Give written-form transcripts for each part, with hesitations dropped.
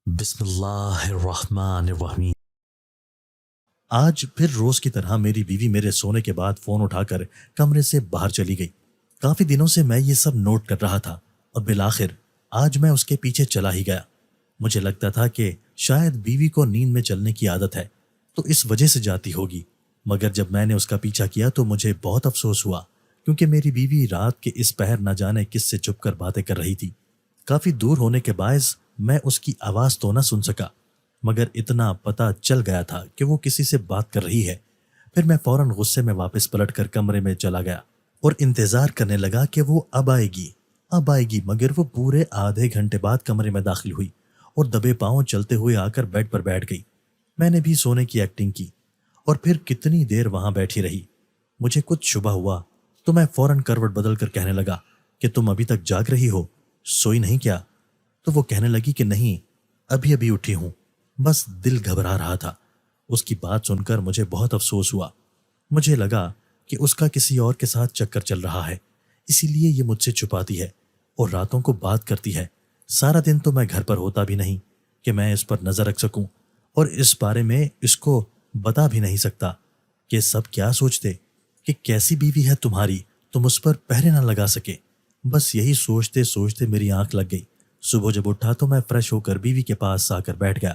بسم اللہ الرحمن الرحیم۔ آج پھر روز کی طرح میری بیوی میرے سونے کے بعد فون اٹھا کر کمرے سے باہر چلی گئی۔ کافی دنوں سے میں یہ سب نوٹ کر رہا تھا اور بالآخر آج میں اس کے پیچھے چلا ہی گیا۔ مجھے لگتا تھا کہ شاید بیوی کو نیند میں چلنے کی عادت ہے تو اس وجہ سے جاتی ہوگی، مگر جب میں نے اس کا پیچھا کیا تو مجھے بہت افسوس ہوا، کیونکہ میری بیوی رات کے اس پہر نہ جانے کس سے چھپ کر باتیں کر رہی تھی۔ کافی دور ہونے کے باعث میں اس کی آواز تو نہ سن سکا، مگر اتنا پتہ چل گیا تھا کہ وہ کسی سے بات کر رہی ہے۔ پھر میں فوراً غصے میں واپس پلٹ کر کمرے میں چلا گیا اور انتظار کرنے لگا کہ وہ اب آئے گی، مگر وہ پورے آدھے گھنٹے بعد کمرے میں داخل ہوئی اور دبے پاؤں چلتے ہوئے آ کر بیڈ پر بیٹھ گئی۔ میں نے بھی سونے کی ایکٹنگ کی اور پھر کتنی دیر وہاں بیٹھی رہی۔ مجھے کچھ شبہ ہوا تو میں فوراً کروٹ بدل کر کہنے لگا کہ تم ابھی تک جاگ رہی ہو، سوئی نہیں کیا؟ تو وہ کہنے لگی کہ نہیں، ابھی اٹھی ہوں، بس دل گھبرا رہا تھا۔ اس کی بات سن کر مجھے بہت افسوس ہوا۔ مجھے لگا کہ اس کا کسی اور کے ساتھ چکر چل رہا ہے، اسی لیے یہ مجھ سے چھپاتی ہے اور راتوں کو بات کرتی ہے۔ سارا دن تو میں گھر پر ہوتا بھی نہیں کہ میں اس پر نظر رکھ سکوں، اور اس بارے میں اس کو بتا بھی نہیں سکتا کہ سب کیا سوچتے کہ کیسی بیوی ہے تمہاری، تم اس پر پہرے نہ لگا سکے۔ بس یہی سوچتے سوچتے میری آنکھ لگ گئی۔ صبح جب اٹھا تو میں فریش ہو کر بیوی کے پاس آ کر بیٹھ گیا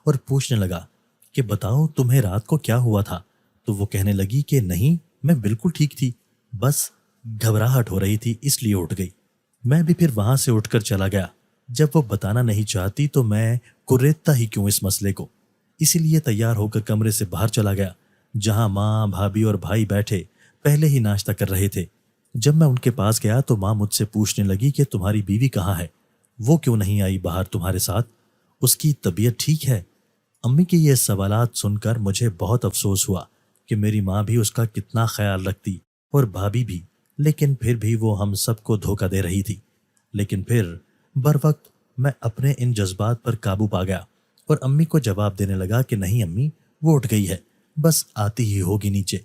اور پوچھنے لگا کہ بتاؤ تمہیں رات کو کیا ہوا تھا؟ تو وہ کہنے لگی کہ نہیں، میں بالکل ٹھیک تھی، بس گھبراہٹ ہو رہی تھی اس لیے اٹھ گئی۔ میں بھی پھر وہاں سے اٹھ کر چلا گیا۔ جب وہ بتانا نہیں چاہتی تو میں کریدتا ہی کیوں اس مسئلے کو، اسی لیے تیار ہو کر کمرے سے باہر چلا گیا، جہاں ماں، بھابھی اور بھائی بیٹھے پہلے ہی ناشتہ کر رہے تھے۔ جب میں ان کے پاس گیا تو ماں مجھ سے پوچھنے لگی کہ تمہاری بیوی کہاں ہے؟ وہ کیوں نہیں آئی باہر تمہارے ساتھ؟ اس کی طبیعت ٹھیک ہے؟ امی کے یہ سوالات سن کر مجھے بہت افسوس ہوا کہ میری ماں بھی اس کا کتنا خیال رکھتی اور بھابھی بھی، لیکن پھر بھی وہ ہم سب کو دھوکہ دے رہی تھی۔ لیکن پھر بر وقت میں اپنے ان جذبات پر قابو پا گیا اور امی کو جواب دینے لگا کہ نہیں امی، وہ اٹھ گئی ہے، بس آتی ہی ہوگی نیچے۔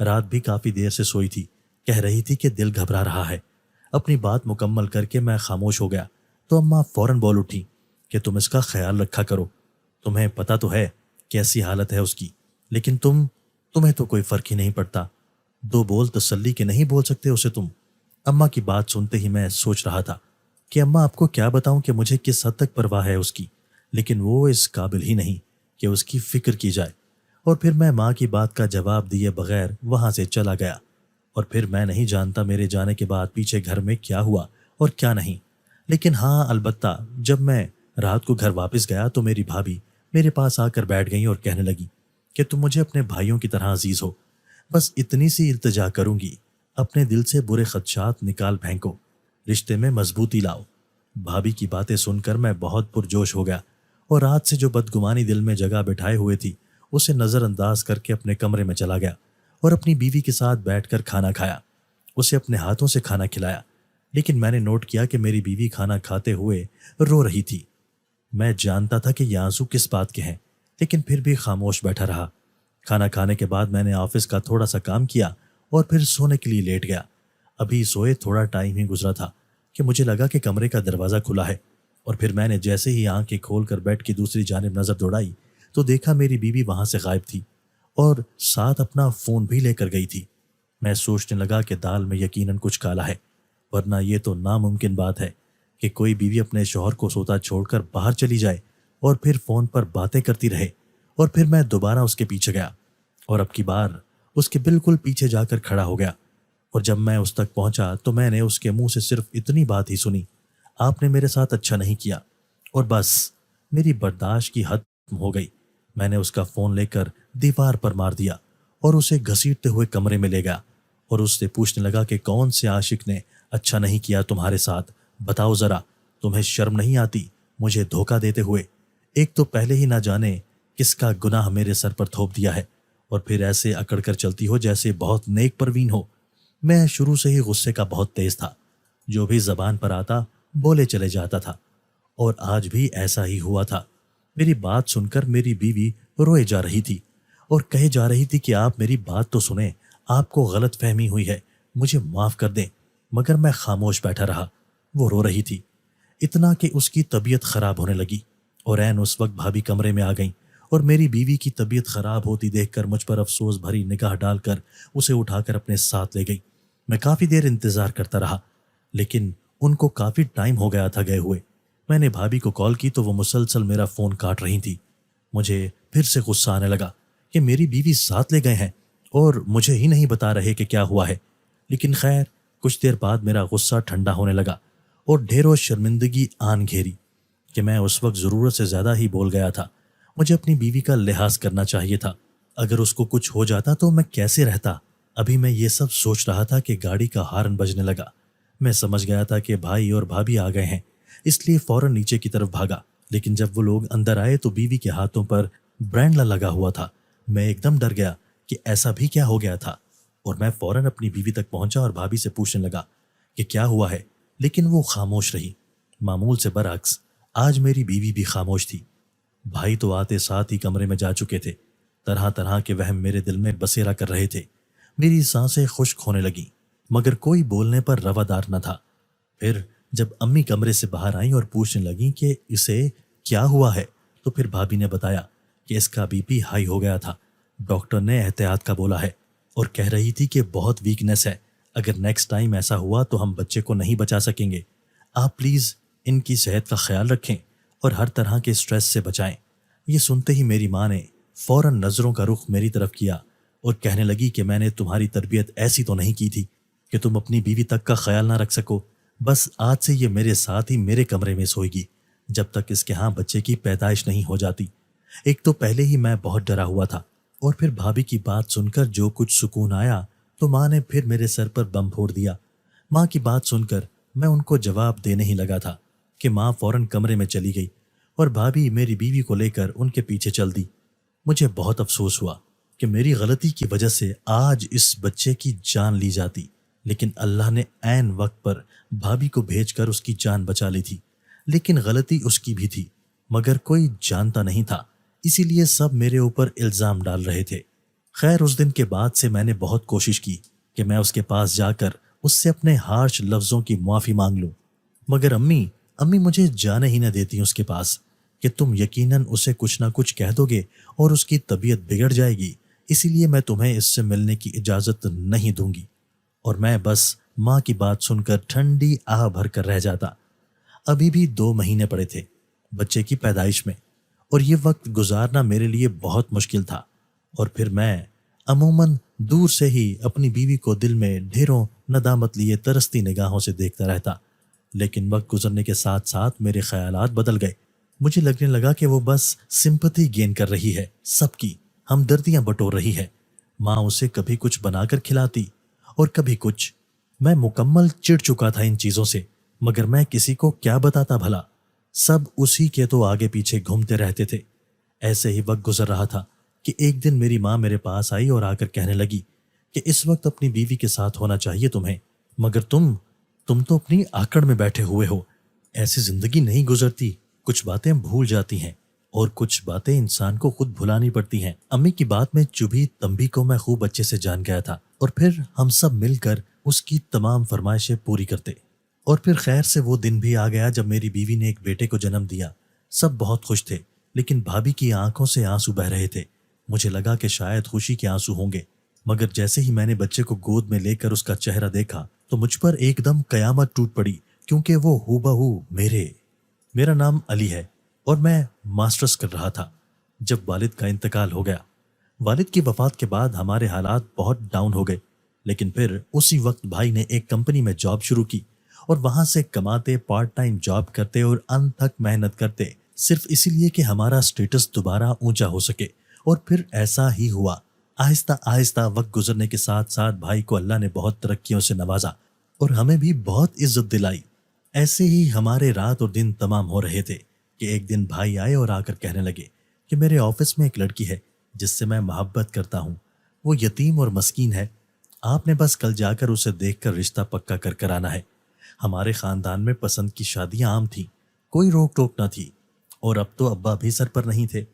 رات بھی کافی دیر سے سوئی تھی، کہہ رہی تھی کہ دل گھبرا رہا ہے۔ اپنی بات مکمل کر کے میں خاموش ہو گیا تو اماں فوراً بول اٹھی کہ تم اس کا خیال رکھا کرو، تمہیں پتہ تو ہے کیسی حالت ہے اس کی، لیکن تمہیں تو کوئی فرق ہی نہیں پڑتا، دو بول تسلی کے نہیں بول سکتے اسے تم۔ اماں کی بات سنتے ہی میں سوچ رہا تھا کہ اماں آپ کو کیا بتاؤں کہ مجھے کس حد تک پرواہ ہے اس کی، لیکن وہ اس قابل ہی نہیں کہ اس کی فکر کی جائے۔ اور پھر میں ماں کی بات کا جواب دیے بغیر وہاں سے چلا گیا، اور پھر میں نہیں جانتا میرے جانے کے بعد پیچھے گھر میں کیا ہوا اور کیا نہیں، لیکن ہاں البتہ جب میں رات کو گھر واپس گیا تو میری بھابھی میرے پاس آ کر بیٹھ گئی اور کہنے لگی کہ تم مجھے اپنے بھائیوں کی طرح عزیز ہو، بس اتنی سی التجا کروں گی، اپنے دل سے برے خدشات نکال پھینکو، رشتے میں مضبوطی لاؤ۔ بھابھی کی باتیں سن کر میں بہت پرجوش ہو گیا اور رات سے جو بدگمانی دل میں جگہ بٹھائے ہوئے تھی اسے نظر انداز کر کے اپنے کمرے میں چلا گیا اور اپنی بیوی کے ساتھ بیٹھ کر کھانا کھایا، اسے اپنے ہاتھوں سے کھانا کھلایا۔ لیکن میں نے نوٹ کیا کہ میری بیوی کھانا کھاتے ہوئے رو رہی تھی۔ میں جانتا تھا کہ یہ آنسو کس بات کے ہیں، لیکن پھر بھی خاموش بیٹھا رہا۔ کھانا کھانے کے بعد میں نے آفس کا تھوڑا سا کام کیا اور پھر سونے کے لیے لیٹ گیا۔ ابھی سوئے تھوڑا ٹائم ہی گزرا تھا کہ مجھے لگا کہ کمرے کا دروازہ کھلا ہے، اور پھر میں نے جیسے ہی آنکھیں کھول کر بیڈ کی دوسری جانب نظر دوڑائی تو دیکھا میری بیوی وہاں سے غائب تھی اور ساتھ اپنا فون بھی لے کر گئی تھی۔ میں سوچنے لگا کہ دال میں یقیناً کچھ کالا ہے، ورنہ یہ تو ناممکن بات ہے کہ کوئی بیوی اپنے شوہر کو سوتا چھوڑ کر باہر چلی جائے اور پھر فون پر باتیں کرتی رہے۔ اور پھر میں دوبارہ اس کے پیچھے گیا اور اب کی بار اس کے بالکل پیچھے جا کر کھڑا ہو گیا، اور جب میں اس تک پہنچا تو میں نے اس کے منہ سے صرف اتنی بات ہی سنی، آپ نے میرے ساتھ اچھا نہیں کیا، اور بس میری برداشت کی حد ختم ہو گئی۔ میں نے اس کا فون لے کر دیوار پر مار دیا اور اسے گھسیٹتے ہوئے کمرے میں لے گیا اور اس سے پوچھنے لگا کہ کون سے عاشق نے اچھا نہیں کیا تمہارے ساتھ، بتاؤ ذرا، تمہیں شرم نہیں آتی مجھے دھوکہ دیتے ہوئے؟ ایک تو پہلے ہی نہ جانے کس کا گناہ میرے سر پر تھوپ دیا ہے، اور پھر ایسے اکڑ کر چلتی ہو جیسے بہت نیک پروین ہو۔ میں شروع سے ہی غصے کا بہت تیز تھا، جو بھی زبان پر آتا بولے چلے جاتا تھا، اور آج بھی ایسا ہی ہوا تھا۔ میری بات سن کر میری بیوی روئے جا رہی تھی اور کہے جا رہی تھی کہ آپ میری بات تو سنیں، آپ کو غلط فہمی ہوئی ہے، مجھے معاف کر دیں، مگر میں خاموش بیٹھا رہا۔ وہ رو رہی تھی، اتنا کہ اس کی طبیعت خراب ہونے لگی۔ اور عین اس وقت بھابھی کمرے میں آ گئیں اور میری بیوی کی طبیعت خراب ہوتی دیکھ کر مجھ پر افسوس بھری نگاہ ڈال کر اسے اٹھا کر اپنے ساتھ لے گئی۔ میں کافی دیر انتظار کرتا رہا، لیکن ان کو کافی ٹائم ہو گیا تھا گئے ہوئے۔ میں نے بھابھی کو کال کی تو وہ مسلسل میرا فون کاٹ رہی تھی۔ مجھے پھر سے غصہ آنے لگا کہ میری بیوی ساتھ لے گئے ہیں اور مجھے ہی نہیں بتا رہے کہ کیا ہوا ہے۔ لیکن خیر، کچھ دیر بعد میرا غصہ ٹھنڈا ہونے لگا اور ڈھیروں شرمندگی آن گھیری کہ میں اس وقت ضرورت سے زیادہ ہی بول گیا تھا۔ مجھے اپنی بیوی کا لحاظ کرنا چاہیے تھا۔ اگر اس کو کچھ ہو جاتا تو میں کیسے رہتا؟ ابھی میں یہ سب سوچ رہا تھا کہ گاڑی کا ہارن بجنے لگا۔ میں سمجھ گیا تھا کہ بھائی اور بھابھی آ گئے ہیں، اس لیے فوراً نیچے کی طرف بھاگا۔ لیکن جب وہ لوگ اندر آئے تو بیوی کے ہاتھوں پر برینڈلا لگا ہوا تھا۔ میں ایک دم ڈر گیا کہ ایسا بھی کیا ہو گیا تھا، اور میں فوراً اپنی بیوی تک پہنچا اور بھابھی سے پوچھنے لگا کہ کیا ہوا ہے، لیکن وہ خاموش رہی۔ معمول سے برعکس آج میری بیوی بھی خاموش تھی۔ بھائی تو آتے ساتھ ہی کمرے میں جا چکے تھے۔ طرح طرح کے وہم میرے دل میں بسیرا کر رہے تھے۔ میری سانسیں خشک ہونے لگیں، مگر کوئی بولنے پر روادار نہ تھا۔ پھر جب امی کمرے سے باہر آئیں اور پوچھنے لگیں کہ اسے کیا ہوا ہے، تو پھر بھابھی نے بتایا کہ اس کا بی پی ہائی ہو گیا تھا۔ ڈاکٹر نے احتیاط کا بولا ہے اور کہہ رہی تھی کہ بہت ویکنس ہے، اگر نیکسٹ ٹائم ایسا ہوا تو ہم بچے کو نہیں بچا سکیں گے۔ آپ پلیز ان کی صحت کا خیال رکھیں اور ہر طرح کے سٹریس سے بچائیں۔ یہ سنتے ہی میری ماں نے فوراً نظروں کا رخ میری طرف کیا اور کہنے لگی کہ میں نے تمہاری تربیت ایسی تو نہیں کی تھی کہ تم اپنی بیوی تک کا خیال نہ رکھ سکو۔ بس آج سے یہ میرے ساتھ ہی میرے کمرے میں سوئے گی جب تک اس کے ہاں بچے کی پیدائش نہیں ہو جاتی۔ ایک تو پہلے ہی میں بہت ڈرا ہوا تھا، اور پھر بھابھی کی بات سن کر جو کچھ سکون آیا تو ماں نے پھر میرے سر پر بم پھوڑ دیا۔ ماں کی بات سن کر میں ان کو جواب دینے ہی لگا تھا کہ ماں فوراً کمرے میں چلی گئی اور بھابھی میری بیوی کو لے کر ان کے پیچھے چل دی۔ مجھے بہت افسوس ہوا کہ میری غلطی کی وجہ سے آج اس بچے کی جان لی جاتی، لیکن اللہ نے عین وقت پر بھابھی کو بھیج کر اس کی جان بچا لی تھی۔ لیکن غلطی اس کی بھی تھی، مگر کوئی جانتا نہیں تھا، اسی لیے سب میرے اوپر الزام ڈال رہے تھے۔ خیر، اس دن کے بعد سے میں نے بہت کوشش کی کہ میں اس کے پاس جا کر اس سے اپنے ہارش لفظوں کی معافی مانگ لوں، مگر امی مجھے جانے ہی نہ دیتی اس کے پاس کہ تم یقیناً اسے کچھ نہ کچھ کہہ دو گے اور اس کی طبیعت بگڑ جائے گی، اسی لیے میں تمہیں اس سے ملنے کی اجازت نہیں دوں گی۔ اور میں بس ماں کی بات سن کر ٹھنڈی آہ بھر کر رہ جاتا۔ ابھی بھی 2 مہینے پڑے تھے بچے کی پیدائش میں، اور یہ وقت گزارنا میرے لیے بہت مشکل تھا۔ اور پھر میں عموماً دور سے ہی اپنی بیوی کو دل میں ڈھیروں ندامت لیے ترستی نگاہوں سے دیکھتا رہتا۔ لیکن وقت گزرنے کے ساتھ ساتھ میرے خیالات بدل گئے۔ مجھے لگنے لگا کہ وہ بس سمپتھی گین کر رہی ہے، سب کی ہمدردیاں بٹور رہی ہے۔ ماں اسے کبھی کچھ بنا کر کھلاتی اور کبھی کچھ۔ میں مکمل چڑ چکا تھا ان چیزوں سے، مگر میں کسی کو کیا بتاتا بھلا؟ سب اسی کے تو آگے پیچھے گھومتے رہتے تھے۔ ایسے ہی وقت گزر رہا تھا کہ ایک دن میری ماں میرے پاس آئی اور آ کر کہنے لگی کہ اس وقت اپنی بیوی کے ساتھ ہونا چاہیے تمہیں، مگر تم تو اپنی آکڑ میں بیٹھے ہوئے ہو۔ ایسی زندگی نہیں گزرتی، کچھ باتیں بھول جاتی ہیں اور کچھ باتیں انسان کو خود بھلانی پڑتی ہیں۔ امی کی بات میں چبھی تنبی کو میں خوب اچھے سے جان گیا تھا، اور پھر ہم سب مل کر اس کی تمام فرمائشیں پوری کرتے۔ اور پھر خیر سے وہ دن بھی آ گیا جب میری بیوی نے ایک بیٹے کو جنم دیا۔ سب بہت خوش تھے، لیکن بھابھی کی آنکھوں سے آنسو بہہ رہے تھے۔ مجھے لگا کہ شاید خوشی کے آنسو ہوں گے، مگر جیسے ہی میں نے بچے کو گود میں لے کر اس کا چہرہ دیکھا تو مجھ پر ایک دم قیامت ٹوٹ پڑی، کیونکہ وہ ہو بہو میرا نام علی ہے اور میں ماسٹرز کر رہا تھا جب والد کا انتقال ہو گیا۔ والد کی وفات کے بعد ہمارے حالات بہت ڈاؤن ہو گئے، لیکن پھر اسی وقت بھائی نے ایک کمپنی میں جاب شروع کی اور وہاں سے کماتے، پارٹ ٹائم جاب کرتے اور ان تک محنت کرتے، صرف اسی لیے کہ ہمارا سٹیٹس دوبارہ اونچا ہو سکے۔ اور پھر ایسا ہی ہوا۔ آہستہ آہستہ وقت گزرنے کے ساتھ ساتھ بھائی کو اللہ نے بہت ترقیوں سے نوازا اور ہمیں بھی بہت عزت دلائی۔ ایسے ہی ہمارے رات اور دن تمام ہو رہے تھے کہ ایک دن بھائی آئے اور آ کر کہنے لگے کہ میرے آفس میں ایک لڑکی ہے جس سے میں محبت کرتا ہوں، وہ یتیم اور مسکین ہے، آپ نے بس کل جا کر اسے دیکھ کر رشتہ پکا کر آنا ہے۔ ہمارے خاندان میں پسند کی شادیاں عام تھیں، کوئی روک ٹوک نہ تھی، اور اب تو ابا بھی سر پر نہیں تھے،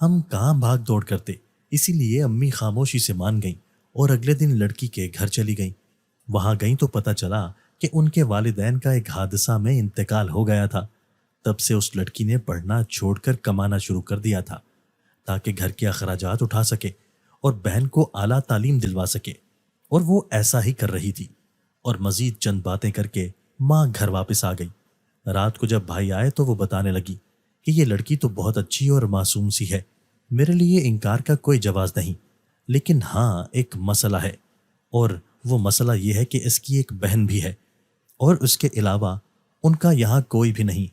ہم کہاں بھاگ دوڑ کرتے۔ اسی لیے امی خاموشی سے مان گئیں اور اگلے دن لڑکی کے گھر چلی گئیں۔ وہاں گئیں تو پتہ چلا کہ ان کے والدین کا ایک حادثہ میں انتقال ہو گیا تھا۔ تب سے اس لڑکی نے پڑھنا چھوڑ کر کمانا شروع کر دیا تھا تاکہ گھر کے اخراجات اٹھا سکے اور بہن کو اعلیٰ تعلیم دلوا سکے، اور وہ ایسا ہی کر رہی تھی۔ اور مزید چند باتیں کر کے ماں گھر واپس آ گئی۔ رات کو جب بھائی آئے تو وہ بتانے لگی کہ یہ لڑکی تو بہت اچھی اور معصوم سی ہے، میرے لیے انکار کا کوئی جواز نہیں، لیکن ہاں ایک مسئلہ ہے، اور وہ مسئلہ یہ ہے کہ اس کی ایک بہن بھی ہے، اور اس کے علاوہ ان کا یہاں کوئی بھی نہیں،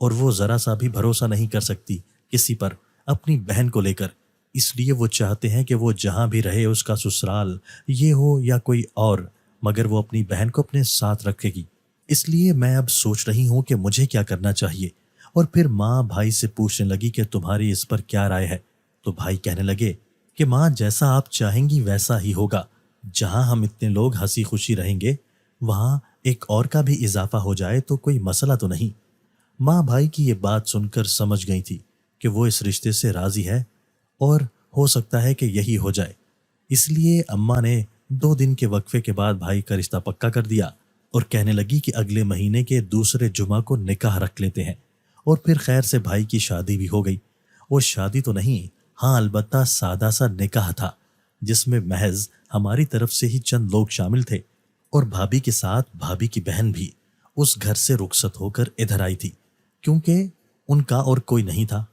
اور وہ ذرا سا بھی بھروسہ نہیں کر سکتی کسی پر اپنی بہن کو لے کر، اس لیے وہ چاہتے ہیں کہ وہ جہاں بھی رہے اس کا سسرال یہ ہو یا کوئی اور، مگر وہ اپنی بہن کو اپنے ساتھ رکھے گی۔ اس لیے میں اب سوچ رہی ہوں کہ مجھے کیا کرنا چاہیے۔ اور پھر ماں بھائی سے پوچھنے لگی کہ تمہاری اس پر کیا رائے ہے؟ تو بھائی کہنے لگے کہ ماں جیسا آپ چاہیں گی ویسا ہی ہوگا، جہاں ہم اتنے لوگ ہنسی خوشی رہیں گے وہاں ایک اور کا بھی اضافہ ہو جائے تو کوئی مسئلہ تو نہیں۔ ماں بھائی کی یہ بات سن کر سمجھ گئی تھی کہ وہ اس رشتے سے راضی ہے اور ہو سکتا ہے کہ یہی ہو جائے، اس لیے اماں نے 2 دن کے وقفے کے بعد بھائی کا رشتہ پکا کر دیا اور کہنے لگی کہ اگلے مہینے کے دوسرے جمعہ کو نکاح رکھ لیتے ہیں۔ اور پھر خیر سے بھائی کی شادی بھی ہو گئی، اور شادی تو نہیں، ہاں البتہ سادہ سا نکاح تھا جس میں محض ہماری طرف سے ہی چند لوگ شامل تھے، اور بھابھی کے ساتھ بھابھی کی بہن بھی اس گھر سے رخصت ہو کر ادھر آئی تھی کیونکہ ان کا اور کوئی نہیں تھا۔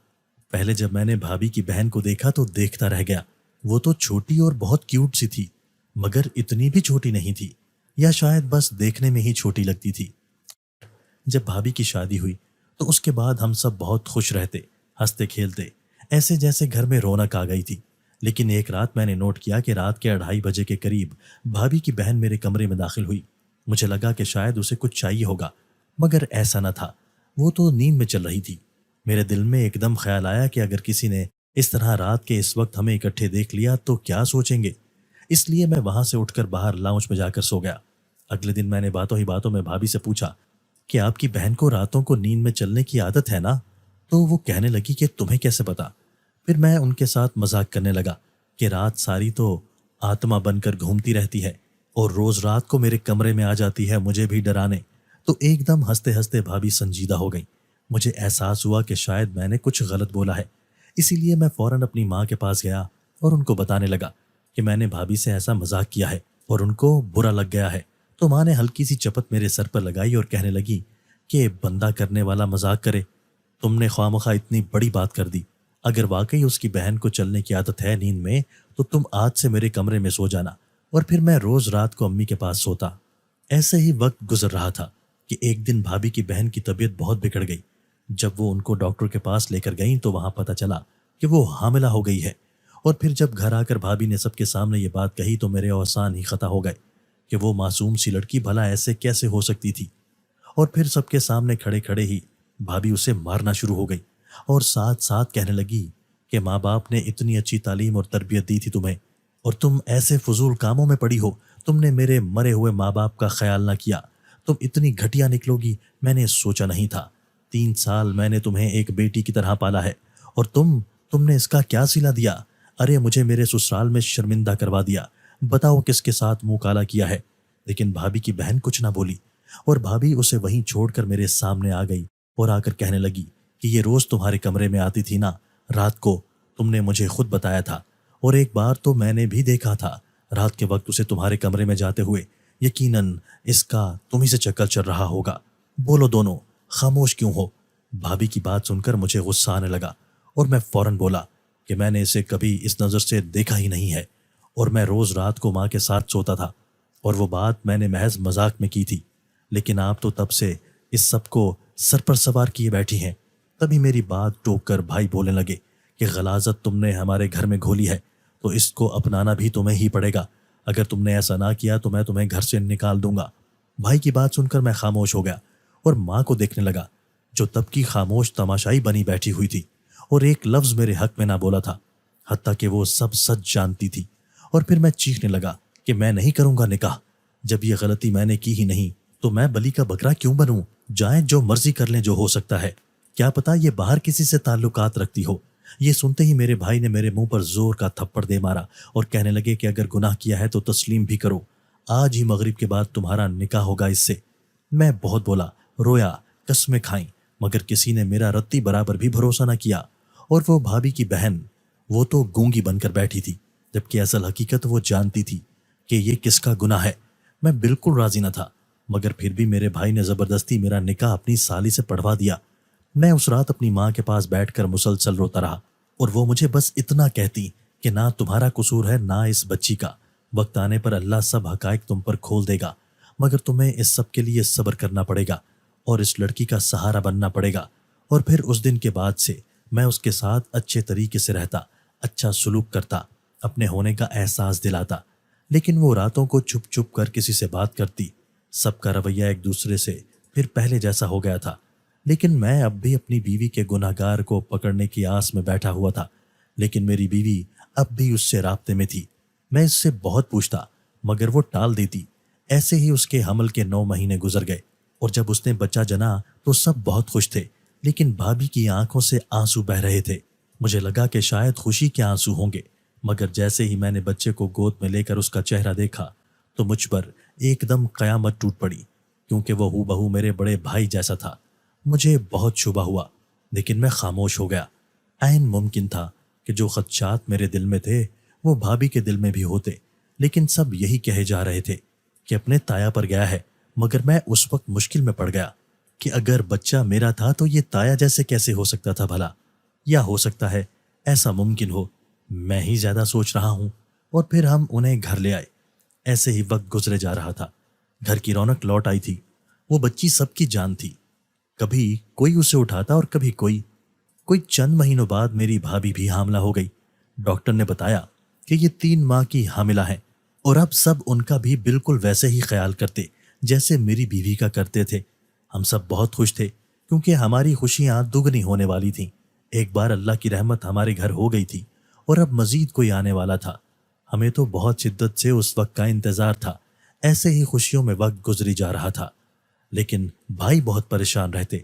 پہلے جب میں نے بھابھی کی بہن کو دیکھا تو دیکھتا رہ گیا، وہ تو چھوٹی اور بہت کیوٹ سی تھی، مگر اتنی بھی چھوٹی نہیں تھی، یا شاید بس دیکھنے میں ہی چھوٹی لگتی تھی۔ جب بھابھی کی شادی ہوئی تو اس کے بعد ہم سب بہت خوش رہتے، ہنستے کھیلتے، ایسے جیسے گھر میں رونق آ گئی تھی۔ لیکن ایک رات میں نے نوٹ کیا کہ رات کے 2:30 بجے کے قریب بھابھی کی بہن میرے کمرے میں داخل ہوئی۔ مجھے لگا کہ شاید اسے کچھ چاہیے ہوگا، مگر ایسا نہ تھا، وہ تو نیند میں چل رہی تھی۔ میرے دل میں ایک دم خیال آیا کہ اگر کسی نے اس طرح رات کے اس وقت ہمیں اکٹھے دیکھ لیا تو کیا سوچیں گے، اس لیے میں وہاں سے اٹھ کر باہر لاؤنج میں جا کر سو گیا۔ اگلے دن میں نے باتوں ہی باتوں میں بھابھی سے پوچھا کہ آپ کی بہن کو راتوں کو نیند میں چلنے کی عادت ہے نا؟ تو وہ کہنے لگی کہ تمہیں کیسے پتا؟ پھر میں ان کے ساتھ مذاق کرنے لگا کہ رات ساری تو آتما بن کر گھومتی رہتی ہے اور روز رات کو میرے کمرے میں آ جاتی ہے مجھے بھی ڈرانے۔ تو ایک دم ہنستے ہنستے بھابھی سنجیدہ ہو گئی۔ مجھے احساس ہوا کہ شاید میں نے کچھ غلط بولا ہے، اسی لیے میں فوراً اپنی ماں کے پاس گیا اور ان کو بتانے لگا کہ میں نے بھابھی سے ایسا مذاق کیا ہے اور ان کو برا لگ گیا ہے۔ تو ماں نے ہلکی سی چپت میرے سر پر لگائی اور کہنے لگی کہ بندہ کرنے والا مذاق کرے، تم نے خواہ اتنی بڑی بات کر دی۔ اگر واقعی اس کی بہن کو چلنے کی عادت ہے نیند میں تو تم آج سے میرے کمرے میں سو جانا، اور پھر میں روز رات کو امی کے پاس سوتا۔ ایسے ہی وقت گزر رہا تھا کہ ایک دن بھابھی کی بہن کی طبیعت بہت بگڑ گئی۔ جب وہ ان کو ڈاکٹر کے پاس لے کر گئیں تو وہاں پتہ چلا کہ وہ حاملہ ہو گئی ہے۔ اور پھر جب گھر آ کر بھابھی نے سب کے سامنے یہ بات کہی تو میرے اوسان ہی خطا ہو گئے کہ وہ معصوم سی لڑکی بھلا ایسے کیسے ہو سکتی تھی۔ اور پھر سب کے سامنے کھڑے کھڑے ہی بھابھی اسے مارنا شروع ہو گئی اور ساتھ ساتھ کہنے لگی کہ ماں باپ نے اتنی اچھی تعلیم اور تربیت دی تھی تمہیں، اور تم ایسے فضول کاموں میں پڑی ہو، تم نے میرے مرے ہوئے ماں باپ کا خیال نہ کیا، تم اتنی گھٹیا نکلو گی میں نے سوچا نہیں تھا۔ 3 سال میں نے تمہیں ایک بیٹی کی طرح پالا ہے اور تم نے اس کا کیا صلہ دیا؟ ارے مجھے میرے سسرال میں شرمندہ کروا دیا، بتاؤ کس کے ساتھ منہ کالا کیا ہے؟ لیکن بھابھی کی بہن کچھ نہ بولی، اور بھابھی اسے وہیں چھوڑ کر میرے سامنے آ گئی اور آ کر کہنے لگی کہ یہ روز تمہارے کمرے میں آتی تھی نا، رات کو تم نے مجھے خود بتایا تھا، اور ایک بار تو میں نے بھی دیکھا تھا رات کے وقت اسے تمہارے کمرے میں جاتے ہوئے، یقیناً اس کا تمہیں سے چکر چل رہا ہوگا، بولو دونوں خاموش کیوں ہو؟ بھابھی کی بات سن کر مجھے غصہ آنے لگا اور میں فوراً بولا کہ میں نے اسے کبھی اس نظر سے دیکھا ہی نہیں ہے، اور میں روز رات کو ماں کے ساتھ سوتا تھا، اور وہ بات میں نے محض مذاق میں کی تھی، لیکن آپ تو تب سے اس سب کو سر پر سوار کیے بیٹھی ہیں۔ تبھی میری بات ٹوک کر بھائی بولنے لگے کہ غلاظت تم نے ہمارے گھر میں گھولی ہے تو اس کو اپنانا بھی تمہیں ہی پڑے گا، اگر تم نے ایسا نہ کیا تو میں تمہیں گھر سے نکال دوں گا۔ بھائی کی بات سن کر میں خاموش ہو گیا اور ماں کو دیکھنے لگا جو تب کی خاموش تماشائی بنی بیٹھی ہوئی تھی اور ایک لفظ میرے حق میں نہ بولا تھا، حتیٰ کہ وہ سب سچ جانتی تھی۔ اور پھر میں چیخنے لگا کہ میں نہیں کروں گا نکاح، جب یہ غلطی میں نے کی ہی نہیں تو میں بلی کا بکرا کیوں بنوں؟ جائیں جو مرضی کر لیں جو ہو سکتا ہے، کیا پتا یہ باہر کسی سے تعلقات رکھتی ہو۔ یہ سنتے ہی میرے بھائی نے میرے منہ پر زور کا تھپڑ دے مارا اور کہنے لگے کہ اگر گناہ کیا ہے تو تسلیم بھی کرو، آج ہی مغرب کے بعد تمہارا نکاح ہوگا اس سے۔ میں بہت بولا، رویا، قسمیں کھائیں، مگر کسی نے میرا رتی برابر بھی بھروسہ نہ کیا، اور وہ بھابھی کی بہن، وہ تو گونگی بن کر بیٹھی تھی، جبکہ اصل حقیقت وہ جانتی تھی کہ یہ کس کا گناہ ہے۔ میں بالکل راضی نہ تھا، مگر پھر بھی میرے بھائی نے زبردستی میرا نکاح اپنی سالی سے پڑھوا دیا۔ میں اس رات اپنی ماں کے پاس بیٹھ کر مسلسل روتا رہا، اور وہ مجھے بس اتنا کہتی کہ نہ تمہارا قصور ہے نہ اس بچی کا، وقت آنے پر اللہ سب حقائق تم پر کھول دے گا، مگر تمہیں اس سب کے لیے صبر کرنا پڑے گا اور اس لڑکی کا سہارا بننا پڑے گا۔ اور پھر اس دن کے بعد سے میں اس کے ساتھ اچھے طریقے سے رہتا، اچھا سلوک کرتا، اپنے ہونے کا احساس دلاتا، لیکن وہ راتوں کو چھپ چھپ کر کسی سے بات کرتی۔ سب کا رویہ ایک دوسرے سے پھر پہلے جیسا ہو گیا تھا، لیکن میں اب بھی اپنی بیوی کے گناہ گار کو پکڑنے کی آس میں بیٹھا ہوا تھا۔ لیکن میری بیوی اب بھی اس سے رابطے میں تھی۔ میں اس سے بہت پوچھتا، مگر وہ ٹال دیتی۔ ایسے ہی اس کے حمل کے 9 مہینے گزر گئے، اور جب اس نے بچہ جنا تو سب بہت خوش تھے، لیکن بھابھی کی آنکھوں سے آنسو بہہ رہے تھے۔ مجھے لگا کہ شاید خوشی کے آنسو ہوں گے، مگر جیسے ہی میں نے بچے کو گود میں لے کر اس کا چہرہ دیکھا تو مجھ پر ایک دم قیامت ٹوٹ پڑی، کیونکہ وہ ہو بہو میرے بڑے بھائی جیسا تھا۔ مجھے بہت شبہ ہوا، لیکن میں خاموش ہو گیا۔ عین ممکن تھا کہ جو خدشات میرے دل میں تھے وہ بھابھی کے دل میں بھی ہوتے، لیکن سب یہی کہے جا رہے تھے کہ اپنے تایا پر گیا ہے، مگر میں اس وقت مشکل میں پڑ گیا کہ اگر بچہ میرا تھا تو یہ تایا جیسے کیسے ہو سکتا تھا بھلا؟ یا ہو سکتا ہے ایسا ممکن ہو میں ہی زیادہ سوچ رہا ہوں۔ اور پھر ہم انہیں گھر لے آئے۔ ایسے ہی وقت گزرے جا رہا تھا، گھر کی رونق لوٹ آئی تھی۔ وہ بچی سب کی جان تھی، کبھی کوئی اسے اٹھاتا اور کبھی کوئی چند مہینوں بعد میری بھابھی بھی حاملہ ہو گئی۔ ڈاکٹر نے بتایا کہ یہ 3 ماہ کی حاملہ ہیں، اور اب سب ان کا بھی بالکل ویسے ہی خیال کرتے جیسے میری بیوی کا کرتے تھے۔ ہم سب بہت خوش تھے، کیونکہ ہماری خوشیاں دگنی ہونے والی تھیں۔ ایک بار اللہ کی رحمت ہمارے گھر ہو گئی تھی، اور اب مزید کوئی آنے والا تھا۔ ہمیں تو بہت شدت سے اس وقت کا انتظار تھا۔ ایسے ہی خوشیوں میں وقت گزری جا رہا تھا، لیکن بھائی بہت پریشان رہتے،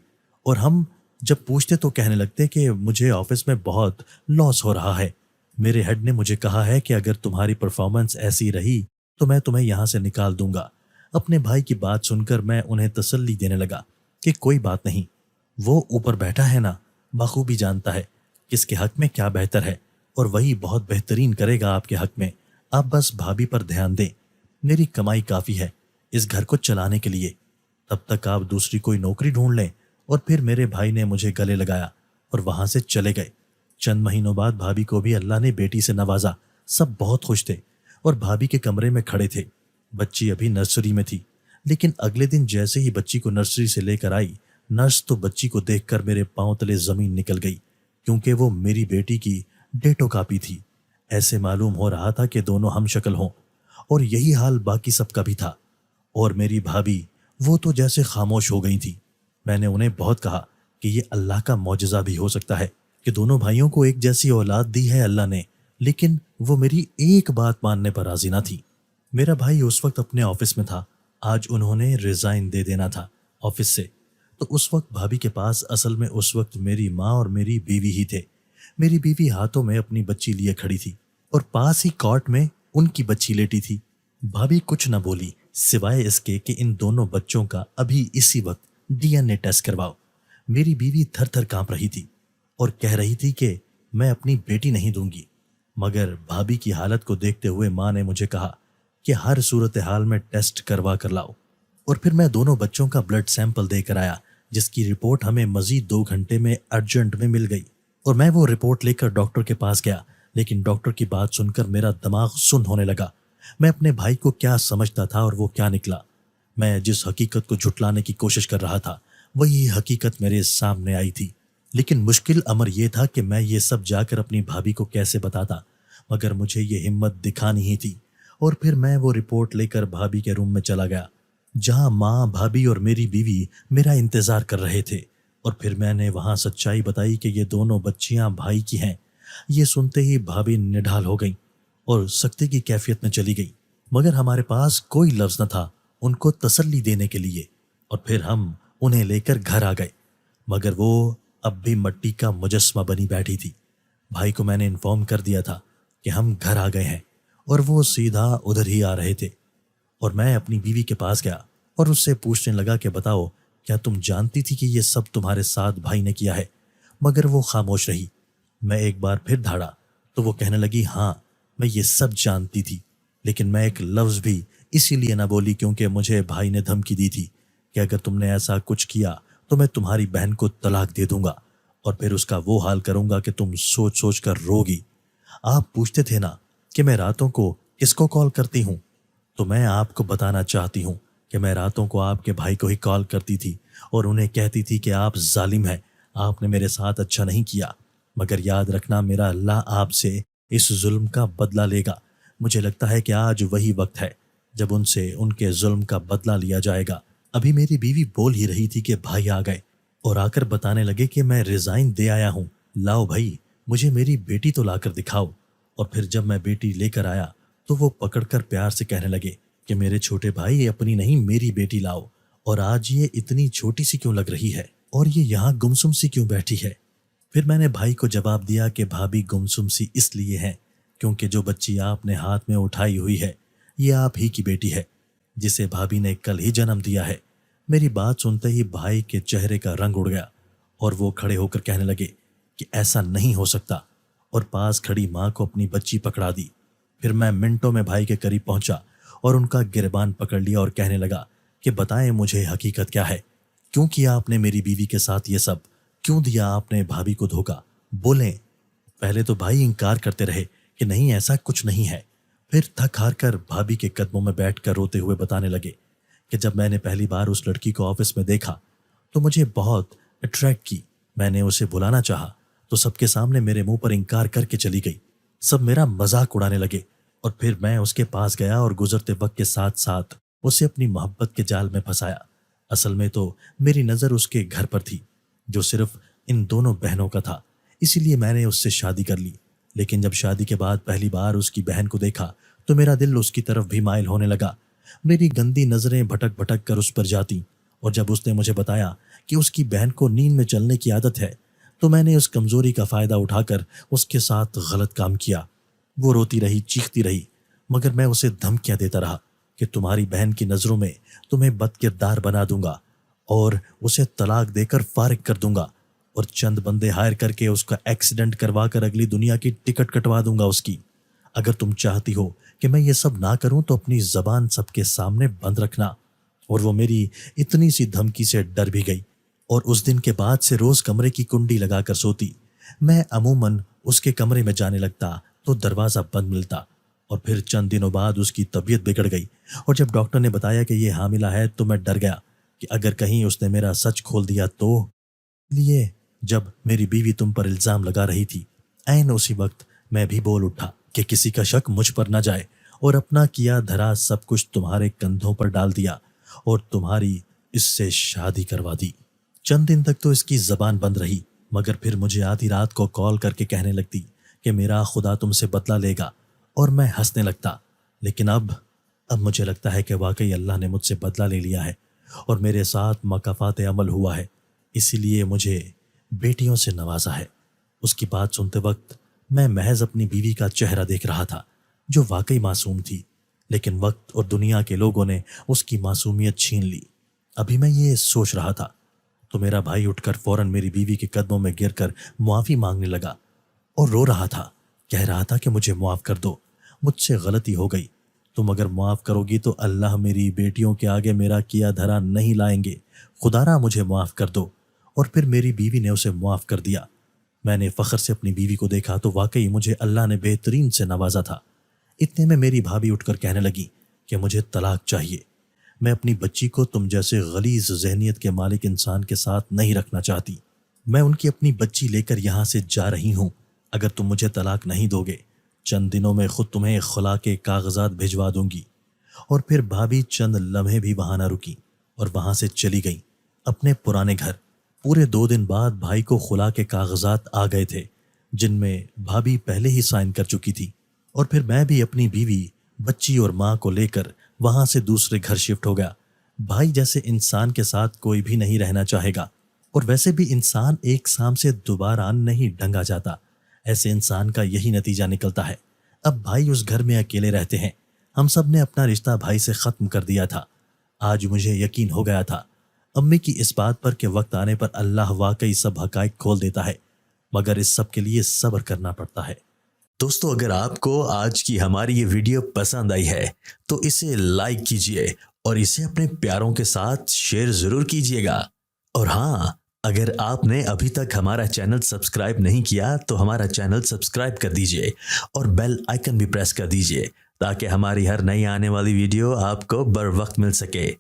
اور ہم جب پوچھتے تو کہنے لگتے کہ مجھے آفس میں بہت لاس ہو رہا ہے۔ میرے ہیڈ نے مجھے کہا ہے کہ اگر تمہاری پرفارمنس ایسی رہی تو میں تمہیں یہاں سے نکال دوں گا۔ اپنے بھائی کی بات سن کر میں انہیں تسلی دینے لگا کہ کوئی بات نہیں، وہ اوپر بیٹھا ہے نا، بخوبی جانتا ہے کس کے حق میں کیا بہتر ہے، اور وہی بہت بہترین کرے گا آپ کے حق میں۔ آپ بس بھابھی پر دھیان دیں، میری کمائی کافی ہے اس گھر کو چلانے کے لیے، تب تک آپ دوسری کوئی نوکری ڈھونڈ لیں۔ اور پھر میرے بھائی نے مجھے گلے لگایا اور وہاں سے چلے گئے۔ چند مہینوں بعد بھابھی کو بھی اللہ نے بیٹی سے نوازا۔ سب بہت خوش تھے اور بھابھی کے کمرے میں کھڑے تھے۔ بچی ابھی نرسری میں تھی، لیکن اگلے دن جیسے ہی بچی کو نرسری سے لے کر آئی، نرس تو بچی کو دیکھ کر میرے پاؤں تلے زمین نکل گئی، کیونکہ وہ میری بیٹی کی ڈیٹو کاپی تھی۔ ایسے معلوم ہو رہا تھا کہ دونوں ہم شکل ہوں، اور یہی حال باقی سب کا بھی تھا۔ اور میری بھابھی وہ تو جیسے خاموش ہو گئی تھی۔ میں نے انہیں بہت کہا کہ یہ اللہ کا معجزہ بھی ہو سکتا ہے کہ دونوں بھائیوں کو ایک جیسی اولاد دی ہے اللہ نے، لیکن وہ میری ایک بات ماننے پر راضی نہ تھی۔ میرا بھائی اس وقت اپنے آفس میں تھا، آج انہوں نے ریزائن دے دینا تھا آفس سے، تو اس وقت بھابھی کے پاس اصل میں اس وقت میری ماں اور میری بیوی ہی تھے۔ میری بیوی ہاتھوں میں اپنی بچی لیے کھڑی تھی، اور پاس ہی کاٹ میں ان کی بچی لیٹی تھی۔ بھابھی کچھ نہ بولی سوائے اس کے کہ ان دونوں بچوں کا ابھی اسی وقت DNA ٹیسٹ کرواؤ۔ میری بیوی تھر تھر کانپ رہی تھی اور کہہ رہی تھی کہ میں اپنی بیٹی نہیں دوں گی، مگر بھابھی کی حالت کو دیکھتے ہوئے ماں نے مجھے کہا کہ ہر صورتحال میں ٹیسٹ کروا کر لاؤ۔ اور پھر میں دونوں بچوں کا بلڈ سیمپل دے کر آیا، جس کی رپورٹ ہمیں مزید 2 گھنٹے میں ارجنٹ میں مل گئی، اور میں وہ رپورٹ لے کر ڈاکٹر کے پاس گیا۔ لیکن ڈاکٹر کی بات سن کر میرا دماغ سن ہونے لگا۔ میں اپنے بھائی کو کیا سمجھتا تھا اور وہ کیا نکلا۔ میں جس حقیقت کو جھٹلانے کی کوشش کر رہا تھا وہی حقیقت میرے سامنے آئی تھی، لیکن مشکل امر یہ تھا کہ میں یہ سب جا کر اپنی بھابھی کو کیسے بتاتا، مگر مجھے یہ ہمت دکھانی ہی تھی۔ اور پھر میں وہ رپورٹ لے کر بھابھی کے روم میں چلا گیا، جہاں ماں، بھابھی اور میری بیوی میرا انتظار کر رہے تھے۔ اور پھر میں نے وہاں سچائی بتائی کہ یہ دونوں بچیاں بھائی کی ہیں۔ یہ سنتے ہی بھابھی نڈھال ہو گئی اور سکتے کی کیفیت میں چلی گئی، مگر ہمارے پاس کوئی لفظ نہ تھا ان کو تسلی دینے کے لیے۔ اور پھر ہم انہیں لے کر گھر آ گئے، مگر وہ اب بھی مٹی کا مجسمہ بنی بیٹھی تھی۔ بھائی کو میں نے انفارم کر دیا تھا کہ ہم گھر آ گئے ہیں، اور وہ سیدھا ادھر ہی آ رہے تھے۔ اور میں اپنی بیوی کے پاس گیا اور اس سے پوچھنے لگا کہ بتاؤ کیا تم جانتی تھی کہ یہ سب تمہارے ساتھ بھائی نے کیا ہے؟ مگر وہ خاموش رہی۔ میں ایک بار پھر دھاڑا تو وہ کہنے لگی، ہاں میں یہ سب جانتی تھی، لیکن میں ایک لفظ بھی اسی لیے نہ بولی کیونکہ مجھے بھائی نے دھمکی دی تھی کہ اگر تم نے ایسا کچھ کیا تو میں تمہاری بہن کو طلاق دے دوں گا اور پھر اس کا وہ حال کروں گا کہ تم سوچ سوچ کر روگی۔ آپ پوچھتے تھے نا کہ میں راتوں کو کس کو کال کرتی ہوں، تو میں آپ کو بتانا چاہتی ہوں کہ میں راتوں کو آپ کے بھائی کو ہی کال کرتی تھی اور انہیں کہتی تھی کہ آپ ظالم ہیں، آپ نے میرے ساتھ اچھا نہیں کیا، مگر یاد رکھنا میرا اللہ آپ سے اس ظلم کا بدلہ لے گا۔ مجھے لگتا ہے کہ آج وہی وقت ہے جب ان سے ان کے ظلم کا بدلہ لیا جائے گا۔ ابھی میری بیوی بول ہی رہی تھی کہ بھائی آ گئے اور آ کر بتانے لگے کہ میں ریزائن دے آیا ہوں، لاؤ بھائی مجھے میری بیٹی تو لا کر دکھاؤ۔ اور پھر جب میں بیٹی لے کر آیا تو وہ پکڑ کر پیار سے کہنے لگے کہ میرے چھوٹے بھائی اپنی نہیں میری بیٹی لاؤ، اور آج یہ اتنی چھوٹی سی کیوں لگ رہی ہے اور یہ یہاں گمسم سی کیوں بیٹھی ہے؟ پھر میں نے بھائی کو جواب دیا کہ بھابھی گمسم سی اس لیے ہے کیونکہ جو بچی آپ نے ہاتھ میں اٹھائی ہوئی ہے یہ آپ ہی کی بیٹی ہے جسے بھابھی نے کل ہی جنم دیا ہے۔ میری بات سنتے ہی بھائی کے چہرے کا رنگ اڑ گیا اور وہ کھڑے ہو کر کہنے لگے کہ ایسا نہیں ہو سکتا، اور پاس کھڑی ماں کو اپنی بچی پکڑا دی۔ پھر میں منٹوں میں بھائی کے قریب پہنچا اور ان کا گریبان پکڑ لیا اور کہنے لگا کہ بتائیں مجھے حقیقت کیا ہے، کیوں کیا آپ نے میری بیوی کے ساتھ یہ سب، کیوں دیا آپ نے بھابھی کو دھوکا، بولیں۔ پہلے تو بھائی انکار کرتے رہے کہ نہیں ایسا کچھ نہیں ہے، پھر تھک ہار کر بھابھی کے قدموں میں بیٹھ کر روتے ہوئے بتانے لگے کہ جب میں نے پہلی بار اس لڑکی کو آفس میں دیکھا تو مجھے بہت اٹریکٹ کی، میں نے اسے بلانا چاہا تو سب کے سامنے میرے منہ پر انکار کر کے چلی گئی، سب میرا مذاق اڑانے لگے، اور پھر میں اس کے پاس گیا اور گزرتے وقت کے ساتھ ساتھ اسے اپنی محبت کے جال میں پھنسایا۔ اصل میں تو میری نظر اس کے گھر پر تھی جو صرف ان دونوں بہنوں کا تھا، اسی لیے میں نے اس سے شادی کر لی، لیکن جب شادی کے بعد پہلی بار اس کی بہن کو دیکھا تو میرا دل اس کی طرف بھی مائل ہونے لگا، میری گندی نظریں بھٹک بھٹک کر اس پر جاتی، اور جب اس نے مجھے بتایا کہ اس کی بہن کو نیند میں چلنے کی عادت ہے تو میں نے اس کمزوری کا فائدہ اٹھا کر اس کے ساتھ غلط کام کیا۔ وہ روتی رہی، چیختی رہی، مگر میں اسے دھمکیاں دیتا رہا کہ تمہاری بہن کی نظروں میں تمہیں بد کردار بنا دوں گا اور اسے طلاق دے کر فارغ کر دوں گا، اور چند بندے ہائر کر کے اس کا ایکسیڈنٹ کروا کر اگلی دنیا کی ٹکٹ کٹوا دوں گا اس کی۔ اگر تم چاہتی ہو کہ میں یہ سب نہ کروں تو اپنی زبان سب کے سامنے بند رکھنا۔ اور وہ میری اتنی سی دھمکی سے ڈر بھی گئی، اور اس دن کے بعد سے روز کمرے کی کنڈی لگا کر سوتی۔ میں عموماً اس کے کمرے میں جانے لگتا تو دروازہ بند ملتا، اور پھر چند دنوں بعد اس کی طبیعت بگڑ گئی، اور جب ڈاکٹر نے بتایا کہ یہ حاملہ ہے تو میں ڈر گیا کہ اگر کہیں اس نے میرا سچ کھول دیا تو۔ لیے جب میری بیوی تم پر الزام لگا رہی تھی عین اسی وقت میں بھی بول اٹھا کہ کسی کا شک مجھ پر نہ جائے، اور اپنا کیا دھرا سب کچھ تمہارے کندھوں پر ڈال دیا اور تمہاری اس سے شادی کروا دی۔ چند دن تک تو اس کی زبان بند رہی، مگر پھر مجھے آدھی رات کو کال کر کے کہنے لگتی کہ میرا خدا تم سے بدلہ لے گا، اور میں ہنسنے لگتا۔ لیکن اب مجھے لگتا ہے کہ واقعی اللہ نے مجھ سے بدلہ لے لیا ہے اور میرے ساتھ مکافات عمل ہوا ہے، اسی لیے مجھے بیٹیوں سے نوازا ہے۔ اس کی بات سنتے وقت میں محض اپنی بیوی کا چہرہ دیکھ رہا تھا جو واقعی معصوم تھی، لیکن وقت اور دنیا کے لوگوں نے اس کی معصومیت چھین لی۔ ابھی میں یہ سوچ رہا تھا تو میرا بھائی اٹھ کر فوراً میری بیوی کے قدموں میں گر کر معافی مانگنے لگا اور رو رہا تھا، کہہ رہا تھا کہ مجھے معاف کر دو، مجھ سے غلطی ہو گئی، تم اگر معاف کرو گی تو اللہ میری بیٹیوں کے آگے میرا کیا دھرا نہیں لائیں گے، خدا را مجھے معاف کر دو۔ اور پھر میری بیوی نے اسے معاف کر دیا۔ میں نے فخر سے اپنی بیوی کو دیکھا تو واقعی مجھے اللہ نے بہترین سے نوازا تھا۔ اتنے میں میری بھابھی اٹھ کر کہنے لگی کہ مجھے طلاق چاہیے، میں اپنی بچی کو تم جیسے غلیظ ذہنیت کے مالک انسان کے ساتھ نہیں رکھنا چاہتی، میں ان کی اپنی بچی لے کر یہاں سے جا رہی ہوں، اگر تم مجھے طلاق نہیں دو گے چند دنوں میں خود تمہیں خلا کے کاغذات بھجوا دوں گی۔ اور پھر بھابھی چند لمحے بھی وہاں نہ رکی اور وہاں سے چلی گئی اپنے پرانے گھر۔ پورے 2 دن بعد بھائی کو خلا کے کاغذات آ گئے تھے جن میں بھابھی پہلے ہی سائن کر چکی تھی، اور پھر میں بھی اپنی بیوی، بچی اور ماں کو لے کر وہاں سے دوسرے گھر شفٹ ہو گیا۔ بھائی جیسے انسان کے ساتھ کوئی بھی نہیں رہنا چاہے گا، اور ویسے بھی انسان ایک سام سے دوبارہ نہیں ڈنگا جاتا، ایسے انسان کا یہی نتیجہ نکلتا ہے۔ اب بھائی اس گھر میں اکیلے رہتے ہیں، ہم سب نے اپنا رشتہ بھائی سے ختم کر دیا تھا۔ آج مجھے یقین ہو گیا تھا امی کی اس بات پر کہ وقت آنے پر اللہ واقعی سب حقائق کھول دیتا ہے، مگر اس سب کے لیے صبر کرنا پڑتا ہے۔ دوستو، اگر آپ کو آج کی ہماری یہ ویڈیو پسند آئی ہے تو اسے لائک کیجئے اور اسے اپنے پیاروں کے ساتھ شیئر ضرور کیجئے گا۔ اور ہاں، اگر آپ نے ابھی تک ہمارا چینل سبسکرائب نہیں کیا تو ہمارا چینل سبسکرائب کر دیجئے اور بیل آئیکن بھی پریس کر دیجئے تاکہ ہماری ہر نئی آنے والی ویڈیو آپ کو بر وقت مل سکے۔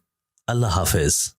اللہ حافظ۔